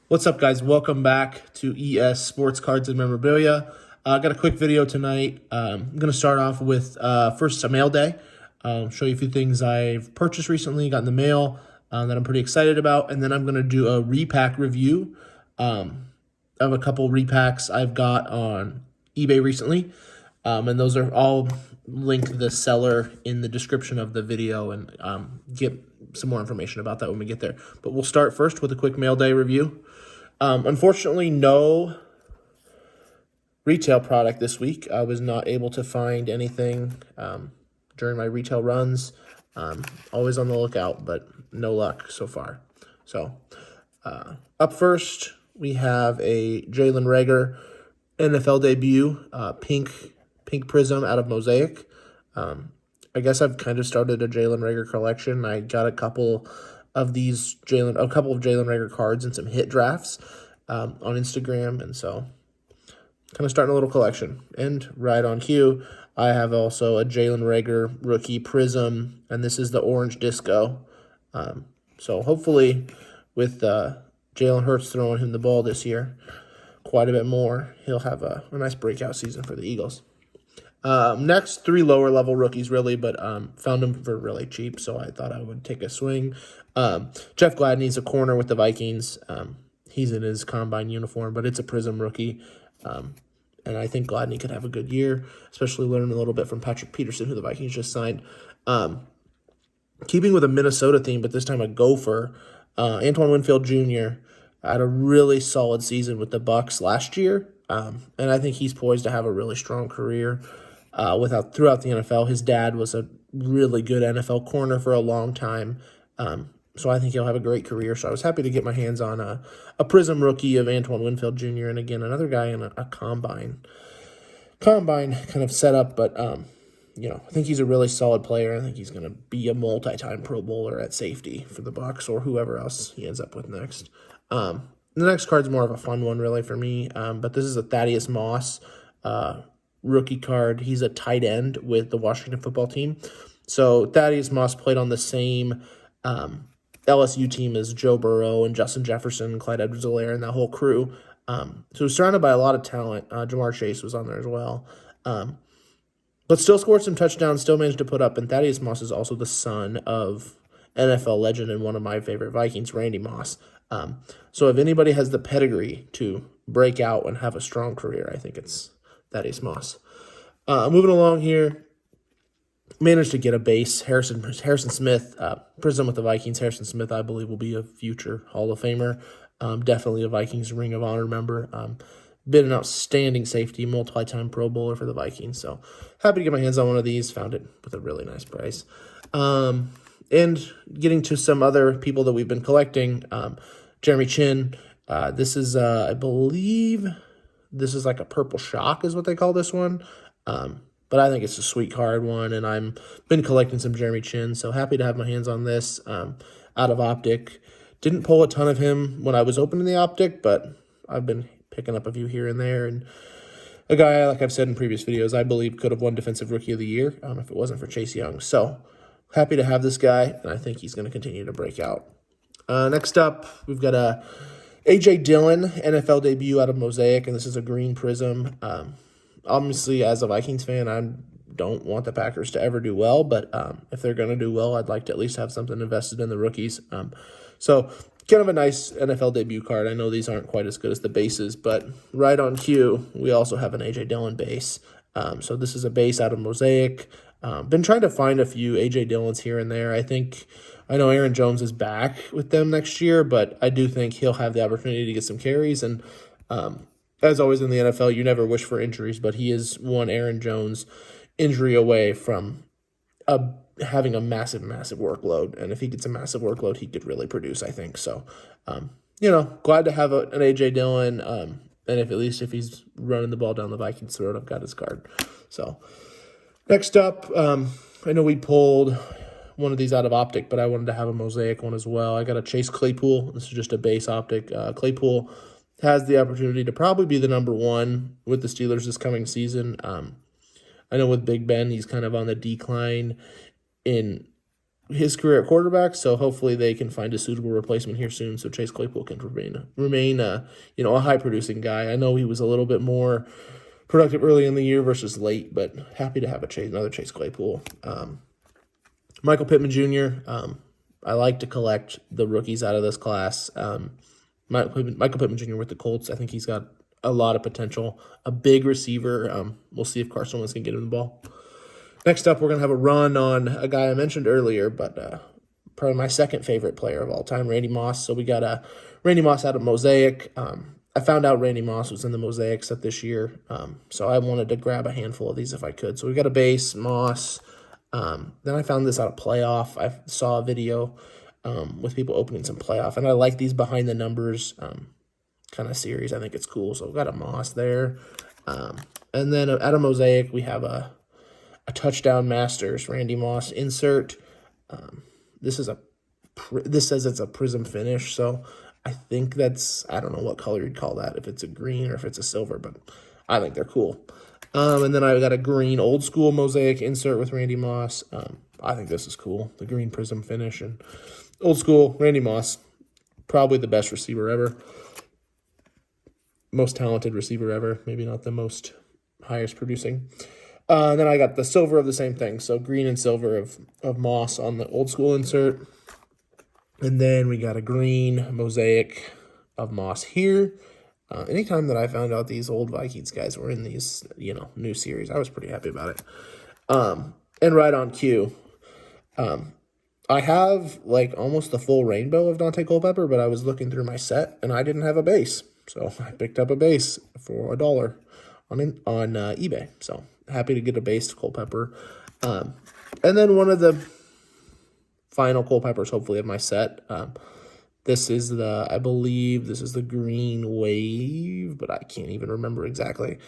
What's up, guys? Welcome back to ES Sports Cards and Memorabilia. I got a quick video tonight. I'm going to start off with first a mail day. Show you a few things I've purchased recently, got in the mail that I'm pretty excited about. And then I'm going to do a repack review of a couple repacks I've got on eBay recently. And those are all linked to the seller in the description of the video, and get some more information about that when we get there. But we'll start first with a quick mail day review. Unfortunately, no retail product this week. I was not able to find anything during my retail runs. Always on the lookout, but no luck so far. So up first, we have a Jalen Reagor NFL debut, pink prism out of Mosaic. I guess I've kind of started a Jalen Reagor collection. I got a couple of Jalen Reagor cards and some hit drafts on Instagram, and so kind of starting a little collection. And right on cue, I have also a Jalen Reagor rookie prism, and this is the orange disco. So hopefully, with Jalen Hurts throwing him the ball this year quite a bit more, he'll have a nice breakout season for the Eagles. Next, three lower level rookies, really, but found them for really cheap, so I thought I would take a swing. Jeff Gladney's a corner with the Vikings. He's in his combine uniform, but it's a prism rookie. And I think Gladney could have a good year, especially learning a little bit from Patrick Peterson, who the Vikings just signed. Keeping with a Minnesota theme, but this time a Gopher, Antoine Winfield Jr. had a really solid season with the Bucs last year, and I think he's poised to have a really strong career throughout the NFL. His dad was a really good NFL corner for a long time, so I think he'll have a great career. So I was happy to get my hands on a prism rookie of Antoine Winfield Jr. and again another guy in a combine kind of setup, but I think he's a really solid player. I think he's going to be a multi-time Pro Bowler at safety for the Bucs or whoever else he ends up with next. The next card's more of a fun one, really, for me, but this is a Thaddeus Moss rookie card. He's a tight end with the Washington football team. So Thaddeus Moss played on the same LSU team as Joe Burrow and Justin Jefferson, Clyde Edwards-Helaire, and that whole crew. So he's surrounded by a lot of talent. Jamar Chase was on there as well. But still scored some touchdowns, still managed to put up. And Thaddeus Moss is also the son of NFL legend and one of my favorite Vikings, Randy Moss. So if anybody has the pedigree to break out and have a strong career, I think it's Thaddeus Moss. Moving along here, managed to get a base. Harrison Smith, prism with the Vikings. Harrison Smith, I believe, will be a future Hall of Famer. Definitely a Vikings Ring of Honor member. Been an outstanding safety, multi-time Pro Bowler for the Vikings. So happy to get my hands on one of these. Found it with a really nice price. And getting to some other people that we've been collecting, Jeremy Chin. This is, I believe, this is like a purple shock is what they call this one. But I think it's a sweet card one, and I've been collecting some Jeremy Chin, so happy to have my hands on this out of Optic. Didn't pull a ton of him when I was opening the Optic, but I've been picking up a few here and there. And a guy, like I've said in previous videos, I believe could have won Defensive Rookie of the Year if it wasn't for Chase Young. So happy to have this guy, and I think he's going to continue to break out. Next up, we've got a A.J. Dillon NFL debut out of Mosaic, and this is a green prism. Obviously, as a Vikings fan, I don't want the Packers to ever do well, but if they're going to do well, I'd like to at least have something invested in the rookies. So kind of a nice NFL debut card. I know these aren't quite as good as the bases, but right on cue, we also have an A.J. Dillon base. So this is a base out of Mosaic. Been trying to find a few A.J. Dillons here and there. I know Aaron Jones is back with them next year, but I do think he'll have the opportunity to get some carries. And as always in the NFL, you never wish for injuries, but he is one Aaron Jones injury away from having a massive workload. And if he gets a massive workload, he could really produce, I think. So, glad to have an A.J. Dillon. And at least if he's running the ball down the Vikings' throat, I've got his card. So, next up, I know we pulled one of these out of Optic, but I wanted to have a Mosaic one as well. I got a Chase Claypool. This is just a base Optic. Claypool has the opportunity to probably be the number one with the Steelers this coming season. I know with Big Ben, he's kind of on the decline in his career at quarterback, so hopefully they can find a suitable replacement here soon so Chase Claypool can remain a high producing guy. I know he was a little bit more productive early in the year versus late, but happy to have another Chase Claypool. Michael Pittman Jr. I like to collect the rookies out of this class. Michael Pittman Jr. with the Colts, I think he's got a lot of potential. A big receiver. We'll see if Carson Wentz can get him the ball. Next up, we're going to have a run on a guy I mentioned earlier, but probably my second favorite player of all time, Randy Moss. So we got Randy Moss out of Mosaic. I found out Randy Moss was in the Mosaic set this year, so I wanted to grab a handful of these if I could. So we got a base, Moss. Then I found this out of Playoff. I saw a video with people opening some Playoff, and I like these behind the numbers kind of series. I think it's cool. So we got a Moss there. And then out of Mosaic, we have a Touchdown Masters Randy Moss insert. This says it's a prism finish, so I think that's, I don't know what color you'd call that, if it's a green or if it's a silver, but I think they're cool. And then I got a green old school Mosaic insert with Randy Moss. I think this is cool, the green prism finish. And old school Randy Moss, probably the best receiver ever. Most talented receiver ever, maybe not the most highest producing. Then I got the silver of the same thing, so green and silver of Moss on the old school insert. And then we got a green Mosaic of Moss here. Anytime that I found out these old Vikings guys were in these, new series, I was pretty happy about it. And right on cue, I have like almost the full rainbow of Dante Culpepper, but I was looking through my set and I didn't have a base, so I picked up a base for $1 on eBay. So happy to get a base Culpepper. And then one of the final Culpeppers, hopefully, of my set. This is I believe this is the green wave, but I can't even remember exactly.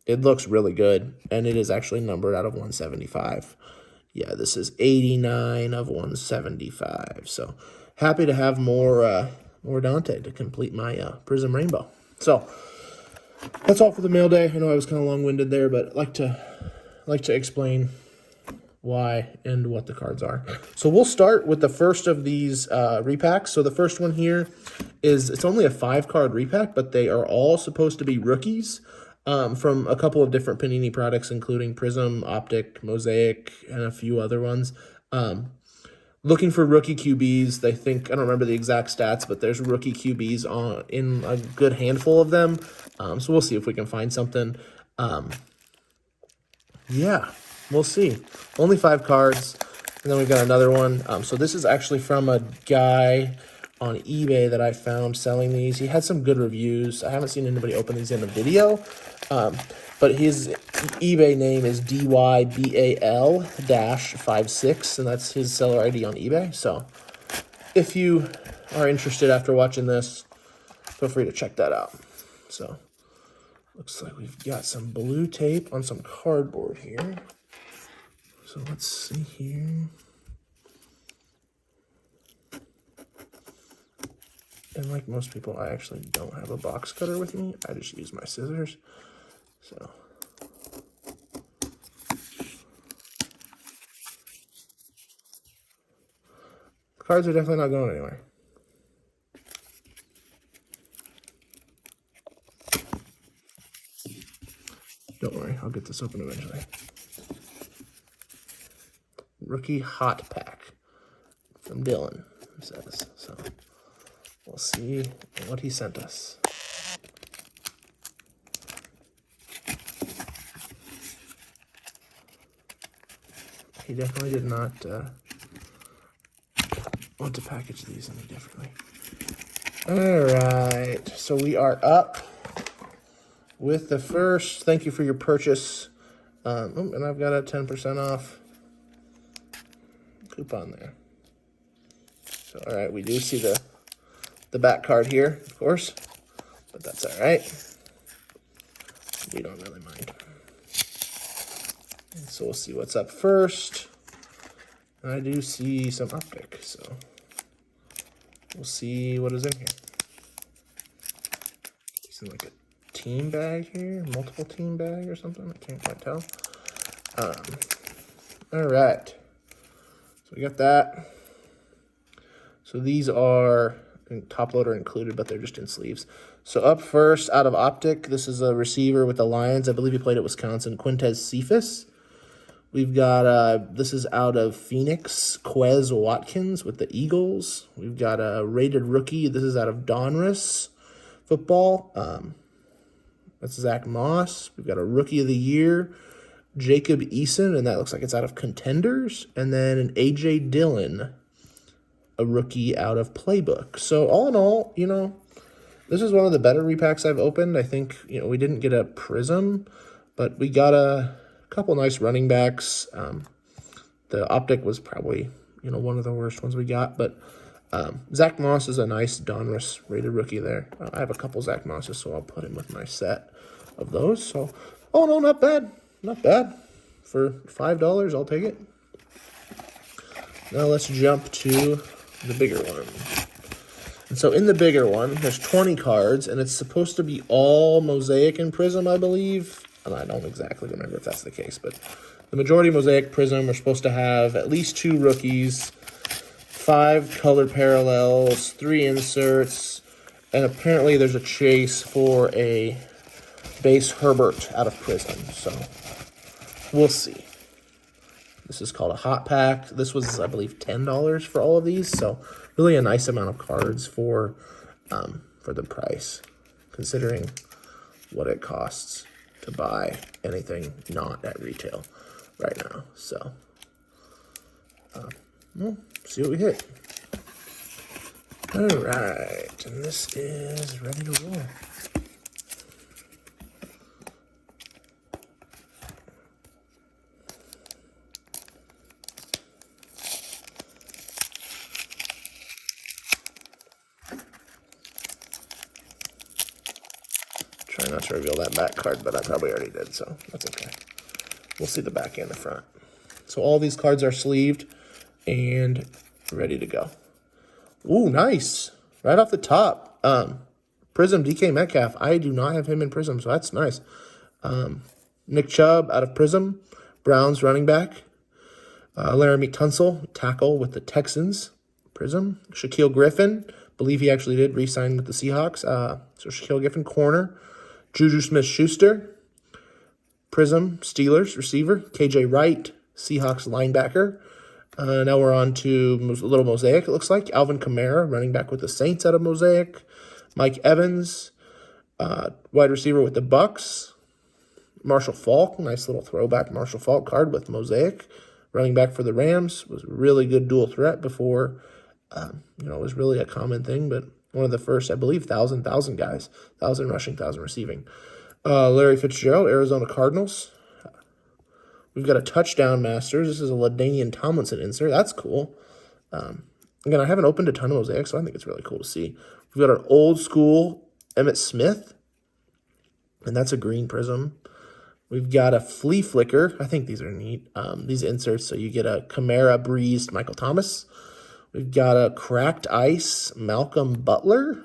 It looks really good, and it is actually numbered out of 175. Yeah, this is 89 of 175. So happy to have more Dante to complete my Prism Rainbow. So that's all for the mail day. I know I was kind of long-winded there, but I'd like to explain why and what the cards are. So we'll start with the first of these repacks. So the first one here it's only a 5-card repack, but they are all supposed to be rookies from a couple of different Panini products, including Prism, Optic, Mosaic, and a few other ones. Looking for rookie QBs. They think, I don't remember the exact stats, but there's rookie QBs in a good handful of them. So we'll see if we can find something. Yeah, we'll see. Only 5 cards. And then we got another one. So this is actually from a guy on eBay that I found selling these. He had some good reviews. I haven't seen anybody open these in a video. But his eBay name is DYBAL-56, and that's his seller ID on eBay. So if you are interested after watching this, feel free to check that out. So looks like we've got some blue tape on some cardboard here. So let's see here. And like most people, I actually don't have a box cutter with me. I just use my scissors. So cards are definitely not going anywhere. Don't worry, I'll get this open eventually. Rookie Hot Pack from Dylan, it says. So we'll see what he sent us. He definitely did not want to package these any differently. All right, so we are up with the first. Thank you for your purchase. And I've got a 10% off coupon there. So, all right, we do see the back card here, of course, but that's all right. We don't really mind. And so we'll see what's up first. I do see some Optic, so we'll see what is in here. It's in like a team bag here, multiple team bag or something. I can't quite tell. All right. So we got that. So these are top loader included, but they're just in sleeves. So up first, out of Optic, this is a receiver with the Lions. I believe he played at Wisconsin, Quintez Cephas. We've got, this is out of Phoenix, Quez Watkins with the Eagles. We've got a rated rookie. This is out of Donruss football. That's Zach Moss. We've got a rookie of the year, Jacob Eason, and that looks like it's out of Contenders. And then an A.J. Dillon, a rookie out of Playbook. So all in all, you know, this is one of the better repacks I've opened. I think, you know, we didn't get a Prism, but we got a couple nice running backs. The Optic was probably, you know, one of the worst ones we got, but Zach Moss is a nice Donruss rated rookie there. I have a couple Zach Mosses, so I'll put him with my set of those. So, oh no, not bad. Not bad. For $5, I'll take it. Now let's jump to the bigger one. And so in the bigger one, there's 20 cards, and it's supposed to be all Mosaic and Prism, I believe. And I don't exactly remember if that's the case, but the majority Mosaic Prism are supposed to have at least 2 rookies, 5 color parallels, 3 inserts, and apparently there's a chase for a base Herbert out of Prism. So we'll see. This is called a hot pack. This was, I believe, $10 for all of these. So really a nice amount of cards for the price, considering what it costs to buy anything not at retail right now. So we'll see what we hit. All right, and this is ready to roll. Try not to reveal that back card, but I probably already did, so that's okay. We'll see the back and the front. So all these cards are sleeved and ready to go. Ooh, nice. Right off the top. Prism DK Metcalf. I do not have him in Prism, so that's nice. Nick Chubb out of Prism. Browns running back. Laramie Tunsil, tackle with the Texans. Prism. Shaquille Griffin. Believe he actually did re-sign with the Seahawks. So Shaquille Griffin, corner. Juju Smith-Schuster. Prism, Steelers, receiver. KJ Wright, Seahawks linebacker. Now we're on to a little Mosaic, it looks like. Alvin Kamara, running back with the Saints out of Mosaic. Mike Evans, wide receiver with the Bucks. Marshall Faulk, nice little throwback Marshall Faulk card with Mosaic. Running back for the Rams, was a really good dual threat before, you know, it was really a common thing, but one of the first, I believe, 1,000 guys. 1,000 rushing, 1,000 receiving. Larry Fitzgerald, Arizona Cardinals. We've got a touchdown masters. This is a LaDainian Tomlinson insert. That's cool. Again, I haven't opened a ton of Mosaics, so I think it's really cool to see. We've got an old school Emmitt Smith, and that's a green Prism. We've got a Flea Flicker. I think these are neat, these inserts. So you get a Kamara Breezed Michael Thomas. We've got a Cracked Ice Malcolm Butler.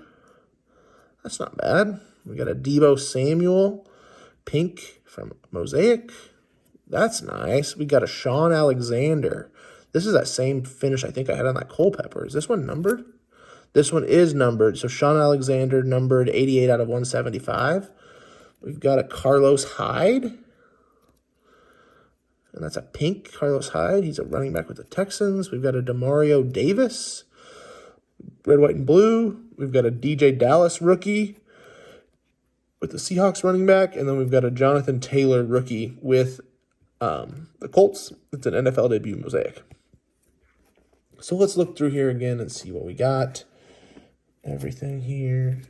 That's not bad. We got a Deebo Samuel pink from Mosaic. That's nice. We got a Sean Alexander. This is that same finish I think I had on that Culpepper. Is this one numbered? This one is numbered. So Sean Alexander numbered 88 out of 175. We've got a Carlos Hyde. And that's a pink Carlos Hyde. He's a running back with the Texans. We've got a Demario Davis. Red, white, and blue. We've got a DJ Dallas rookie with the Seahawks running back. And then we've got a Jonathan Taylor rookie with the Colts. It's an NFL debut Mosaic. So let's look through here again and see what we got. Everything here.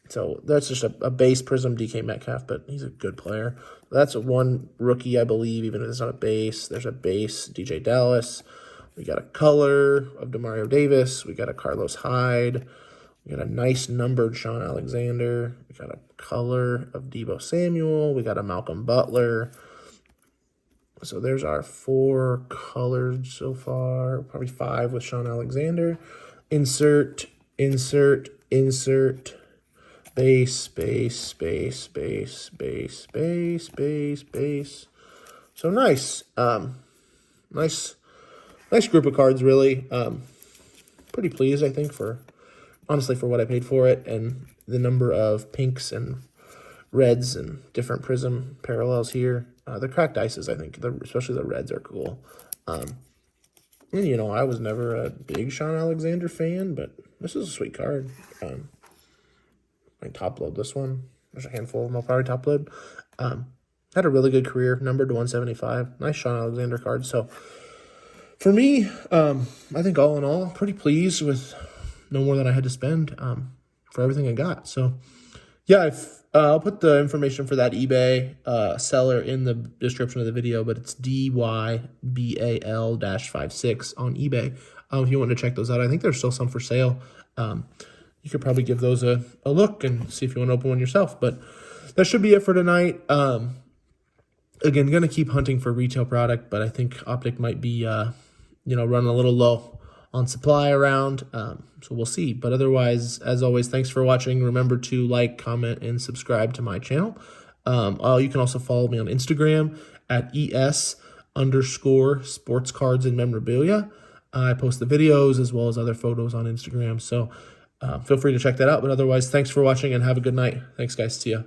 So that's just a base Prism DK Metcalf, but he's a good player. That's a one rookie, I believe, even if it's not a base. There's a base DJ Dallas. We got a color of Demario Davis. We got a Carlos Hyde. We got a nice numbered Sean Alexander. We got a color of Deebo Samuel. We got a Malcolm Butler. So there's our 4 colors so far. Probably 5 with Sean Alexander. Insert, insert, insert. Base, base, base, base, base, base, base, base. So nice. Nice, nice group of cards, really. Pretty pleased, I think, honestly, for what I paid for it and the number of pinks and reds and different prism parallels here. The cracked ices, I think, especially the reds, are cool. And, you know, I was never a big Sean Alexander fan, but this is a sweet card. I top load this one. There's a handful of them I'll probably top load. Had a really good career, numbered to 175. Nice Sean Alexander card. So for me, I think all in all, pretty pleased with no more than I had to spend for everything I got. So yeah, I'll put the information for that eBay seller in the description of the video, but it's DYBAL-56 on eBay. If you want to check those out, I think there's still some for sale. You could probably give those a look and see if you want to open one yourself. But that should be it for tonight. Again, going to keep hunting for retail product, but I think Optic might be, running a little low on supply around. So we'll see. But otherwise, as always, thanks for watching. Remember to like, comment, and subscribe to my channel. You can also follow me on Instagram at ES_sports cards and memorabilia. I post the videos as well as other photos on Instagram. So feel free to check that out. But otherwise, thanks for watching and have a good night. Thanks, guys. See ya.